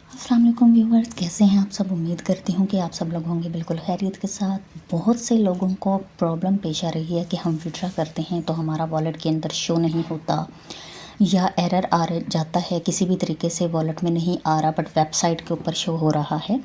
अस्सलाम वालेकुम व्यूवर्स, कैसे हैं आप सब। उम्मीद करती हूँ कि आप सब लोग होंगे बिल्कुल खैरियत के साथ। बहुत से लोगों को प्रॉब्लम पेश आ रही है कि हम विड्रा करते हैं तो हमारा वॉलेट के अंदर शो नहीं होता या एरर आ जाता है, किसी भी तरीके से वॉलेट में नहीं आ रहा बट वेबसाइट के ऊपर शो हो रहा है।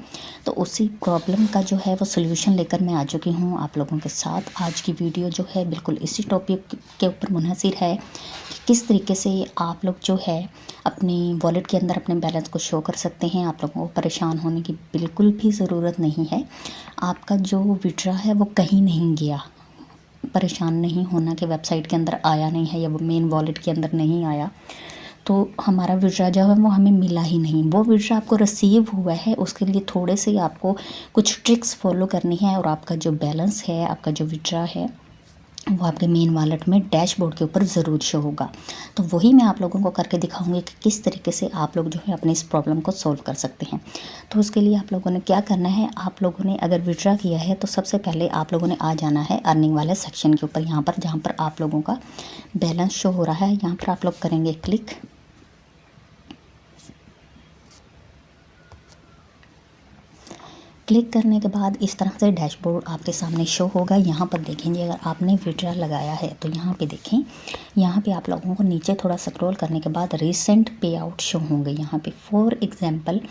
तो उसी प्रॉब्लम का जो है वो सोल्यूशन लेकर मैं आ चुकी हूँ आप लोगों के साथ। आज की वीडियो जो है बिल्कुल इसी टॉपिक के ऊपर मुनहसिर है कि किस तरीके से आप लोग जो है अपनी वॉलेट के अंदर अपने बैलेंस को शो कर सकते हैं। आप लोगों को परेशान होने की बिल्कुल भी ज़रूरत नहीं है। आपका जो विड्रा है वो कहीं नहीं गया। परेशान नहीं होना कि वेबसाइट के अंदर आया नहीं है या वो मेन वॉलेट के अंदर नहीं आया तो हमारा विड्रा जो है वो हमें मिला ही नहीं। वो विड्रा आपको रिसीव हुआ है, उसके लिए थोड़े से आपको कुछ ट्रिक्स फॉलो करनी है और आपका जो बैलेंस है, आपका जो विड्रा है वो आपके मेन वॉलेट में डैशबोर्ड के ऊपर ज़रूर शो होगा। तो वही मैं आप लोगों को करके दिखाऊंगी कि किस तरीके से आप लोग जो है अपने इस प्रॉब्लम को सॉल्व कर सकते हैं। तो उसके लिए आप लोगों ने क्या करना है, आप लोगों ने अगर विड्रा किया है तो सबसे पहले आप लोगों ने आ जाना है अर्निंग वाले सेक्शन के ऊपर। यहाँ पर जहाँ पर आप लोगों का बैलेंस शो हो रहा है, यहाँ पर आप लोग करेंगे क्लिक। क्लिक करने के बाद इस तरह से डैशबोर्ड आपके सामने शो होगा। यहाँ पर देखेंगे अगर आपने विड्रा लगाया है तो यहाँ पे देखें, यहाँ पे आप लोगों को नीचे थोड़ा स्क्रॉल करने के बाद रिसेंट पे आउट शो होंगे। यहाँ पे फॉर एग्जांपल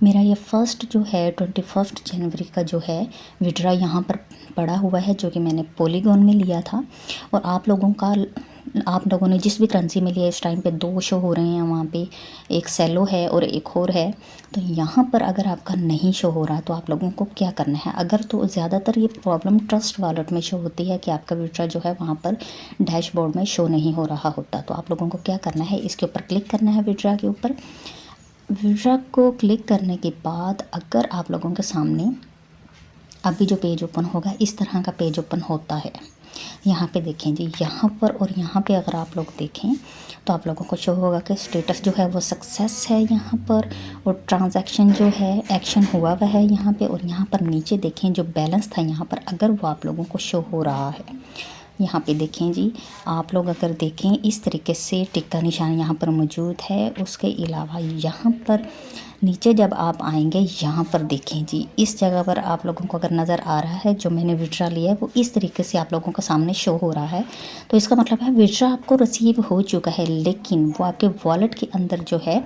मेरा ये फर्स्ट जो है 21 जनवरी का जो है विड्रा यहाँ पर पड़ा हुआ है, जो कि मैंने पॉलीगॉन में लिया था। और आप लोगों ने जिस भी करेंसी में लिया इस टाइम पे दो शो हो रहे हैं, वहाँ पे एक सेलो है और एक और है। तो यहाँ पर अगर आपका नहीं शो हो रहा तो आप लोगों को क्या करना है, अगर तो ज़्यादातर ये प्रॉब्लम ट्रस्ट वॉलेट में शो होती है कि आपका विड्रा जो है वहाँ पर डैशबोर्ड में शो नहीं हो रहा होता। तो आप लोगों को क्या करना है, इसके ऊपर क्लिक करना है विड्रा के ऊपर। विड्रा को क्लिक करने के बाद अगर आप लोगों के सामने अभी जो पेज ओपन होगा इस तरह का पेज ओपन होता है। यहाँ पे देखें जी, यहाँ पर और यहाँ पे अगर आप लोग देखें तो आप लोगों को शो होगा कि स्टेटस जो है वो सक्सेस है यहाँ पर, और ट्रांजैक्शन जो है एक्शन हुआ हुआ है यहाँ पे। और यहाँ पर नीचे देखें जो बैलेंस था यहाँ पर अगर वो आप लोगों को शो हो रहा है, यहाँ पे देखें जी, आप लोग अगर देखें इस तरीके से टिक का निशान यहाँ पर मौजूद है। उसके अलावा यहाँ पर नीचे जब आप आएंगे यहाँ पर देखें जी, इस जगह पर आप लोगों को अगर नज़र आ रहा है जो मैंने विड्रा लिया है वो इस तरीके से आप लोगों के सामने शो हो रहा है। तो इसका मतलब है विड्रा आपको रिसीव हो चुका है, लेकिन वो आपके वॉलेट के अंदर जो है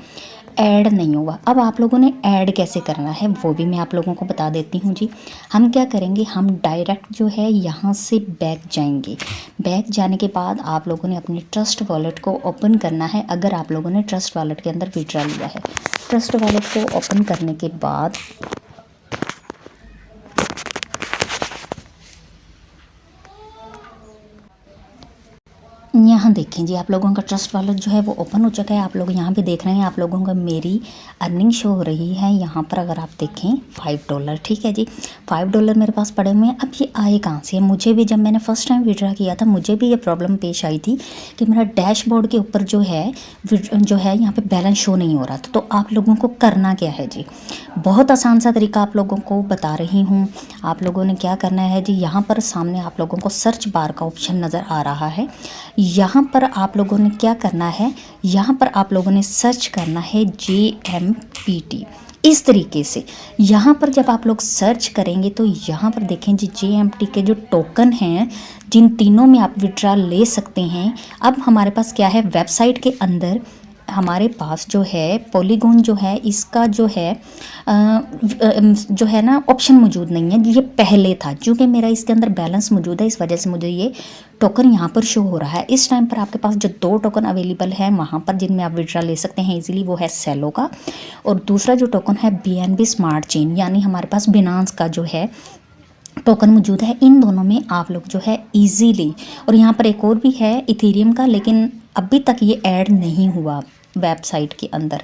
ऐड नहीं हुआ। अब आप लोगों ने ऐड कैसे करना है वो भी मैं आप लोगों को बता देती हूँ जी। हम क्या करेंगे, हम डायरेक्ट जो है यहाँ से बैक जाएंगे। बैक जाने के बाद आप लोगों ने अपनी ट्रस्ट वॉलेट को ओपन करना है। अगर आप लोगों ने ट्रस्ट वॉलेट के अंदर विड्रा लिया है, ट्रस्ट वॉलेट को ओपन करने के बाद यहाँ देखें जी, आप लोगों का ट्रस्ट वॉलेट जो है वो ओपन हो चुका है। आप लोग यहाँ पे देख रहे हैं आप लोगों का मेरी अर्निंग शो हो रही है। यहाँ पर अगर आप देखें $5, ठीक है जी, $5 मेरे पास पड़े हुए हैं। अब ये आए कहाँ से, मुझे भी जब मैंने फ़र्स्ट टाइम विड्रा किया था मुझे भी ये प्रॉब्लम पेश आई थी कि मेरा डैशबोर्ड के ऊपर जो है यहाँ पर बैलेंस शो नहीं हो रहा था। तो आप लोगों को करना क्या है जी, बहुत आसान सा तरीका आप लोगों को बता रही हूँ। आप लोगों ने क्या करना है जी, यहाँ पर सामने आप लोगों को सर्च बार का ऑप्शन नज़र आ रहा है। यहाँ पर आप लोगों ने क्या करना है, यहाँ पर आप लोगों ने सर्च करना है JMPT। इस तरीके से यहाँ पर जब आप लोग सर्च करेंगे तो यहाँ पर देखें जी, JMT के जो टोकन हैं जिन तीनों में आप विड्रा ले सकते हैं। अब हमारे पास क्या है, वेबसाइट के अंदर हमारे पास जो है पॉलीगॉन जो है इसका जो है ना ऑप्शन मौजूद नहीं है। ये पहले था, क्योंकि मेरा इसके अंदर बैलेंस मौजूद है इस वजह से मुझे ये टोकन यहाँ पर शो हो रहा है। इस टाइम पर आपके पास जो दो टोकन अवेलेबल है वहाँ पर जिनमें आप विड्रा ले सकते हैं इजीली, वो है सेलो का और दूसरा जो टोकन है BNB स्मार्ट चेन, यानी हमारे पास बिनांस का जो है टोकन मौजूद है। इन दोनों में आप लोग जो है इजीली, और यहाँ पर एक और भी है इथेरियम का, लेकिन अभी तक ये ऐड नहीं हुआ वेबसाइट के अंदर।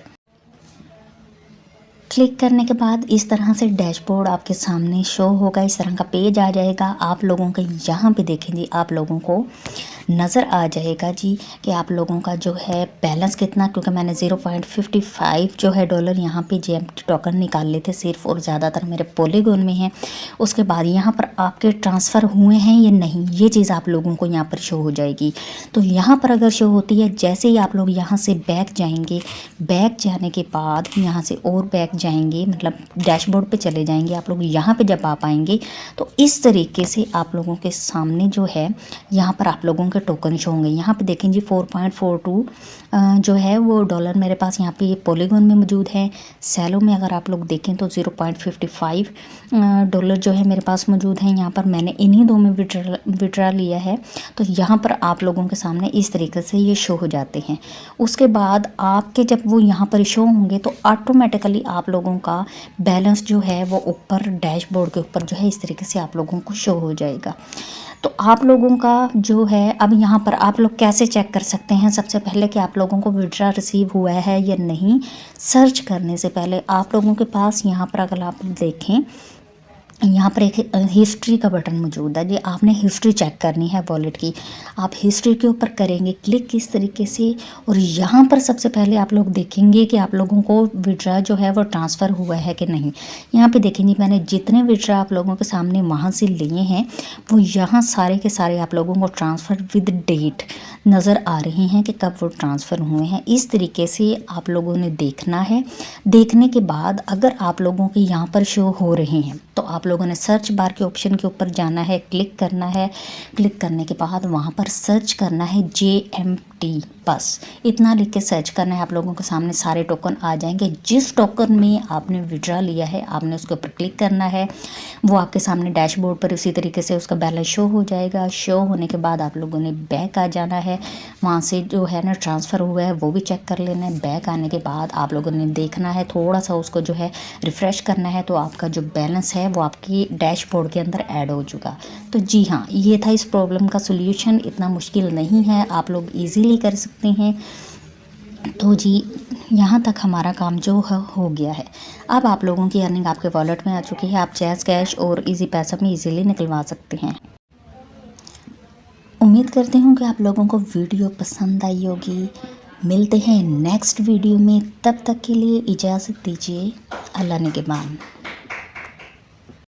क्लिक करने के बाद इस तरह से डैशबोर्ड आपके सामने शो होगा, इस तरह का पेज आ जाएगा। आप लोगों के यहाँ पे देखेंगे आप लोगों को नज़र आ जाएगा जी कि आप लोगों का जो है बैलेंस कितना, क्योंकि मैंने 0.55 जो है डॉलर यहाँ पे GMT टोकन निकाल लिए थे सिर्फ, और ज़्यादातर मेरे पॉलीगॉन में हैं। उसके बाद यहाँ पर आपके ट्रांसफ़र हुए हैं या नहीं, ये चीज़ आप लोगों को यहाँ पर शो हो जाएगी। तो यहाँ पर अगर शो होती है, जैसे ही आप लोग यहाँ से बैक जाएंगे, बैक जाने के बाद यहाँ से और बैक जाएंगे, मतलब डैशबोर्ड पे चले जाएंगे आप लोग। यहाँ पे जब आप आएंगे तो इस तरीके से आप लोगों के सामने जो है यहाँ पर आप लोगों के टोकन शो होंगे। यहाँ पे देखें जी 4.42 जो है वो डॉलर मेरे पास यहाँ पे पॉलीगॉन में मौजूद है। सेलो में अगर आप लोग देखें तो 0.55 डॉलर जो है मेरे पास मौजूद है। यहाँ पर मैंने इन्हीं दो में विड्रा लिया है। तो यहाँ पर आप लोगों के सामने इस तरीके से ये शो हो जाते हैं। उसके बाद आपके जब वो यहाँ पर शो होंगे तो ऑटोमेटिकली आप लोगों का बैलेंस जो है वो ऊपर डैशबोर्ड के ऊपर जो है इस तरीके से आप लोगों को शो हो जाएगा। तो आप लोगों का जो है, अब यहाँ पर आप लोग कैसे चेक कर सकते हैं, सबसे पहले कि आप लोगों को विड्रा रिसीव हुआ है या नहीं, सर्च करने से पहले आप लोगों के पास यहाँ पर अगर आप देखें, यहाँ पर एक हिस्ट्री का बटन मौजूद है जी। आपने हिस्ट्री चेक करनी है वॉलेट की। आप हिस्ट्री के ऊपर करेंगे क्लिक किस तरीके से, और यहाँ पर सबसे पहले आप लोग देखेंगे कि आप लोगों को विड्रा जो है वो ट्रांसफ़र हुआ है कि नहीं। यहाँ पे देखेंगे मैंने जितने विड्रा आप लोगों के सामने वहाँ से लिए हैं वो यहाँ सारे के सारे आप लोगों को ट्रांसफ़र विद डेट नज़र आ रहे हैं कि कब वो ट्रांसफ़र हुए हैं। इस तरीके से आप लोगों ने देखना है। देखने के बाद अगर आप लोगों के यहाँ पर शो हो रहे हैं तो आप लोगों ने सर्च बार के ऑप्शन के ऊपर जाना है, क्लिक करना है। क्लिक करने के बाद वहाँ पर सर्च करना है JMT, बस इतना लिख के सर्च करना है। आप लोगों के सामने सारे टोकन आ जाएंगे। जिस टोकन में आपने विड्रा लिया है आपने उसके ऊपर क्लिक करना है, वो आपके सामने डैशबोर्ड पर उसी तरीके से उसका बैलेंस शो हो जाएगा। शो होने के बाद आप लोगों ने बैक आ जाना है, वहाँ से जो है ना ट्रांसफ़र हुआ है वो भी चेक कर लेना है। बैक आने के बाद आप लोगों ने देखना है, थोड़ा सा उसको जो है रिफ़्रेश करना है, तो आपका जो बैलेंस है वो आपकी डैशबोर्ड के अंदर ऐड हो चुका। तो जी हाँ, ये था इस प्रॉब्लम का सोल्यूशन। इतना मुश्किल नहीं है, आप लोग ईजीली कर सकते हैं। तो जी यहाँ तक हमारा काम जो है हो गया है। अब आप लोगों की अर्निंग आपके वॉलेट में आ चुकी है। आप जैज़ कैश और इजी पैसा में इजीली निकलवा सकते हैं। उम्मीद करती हूँ कि आप लोगों को वीडियो पसंद आई होगी। मिलते हैं नेक्स्ट वीडियो में, तब तक के लिए इजाज़त दीजिए। अल्लाह निगहबान।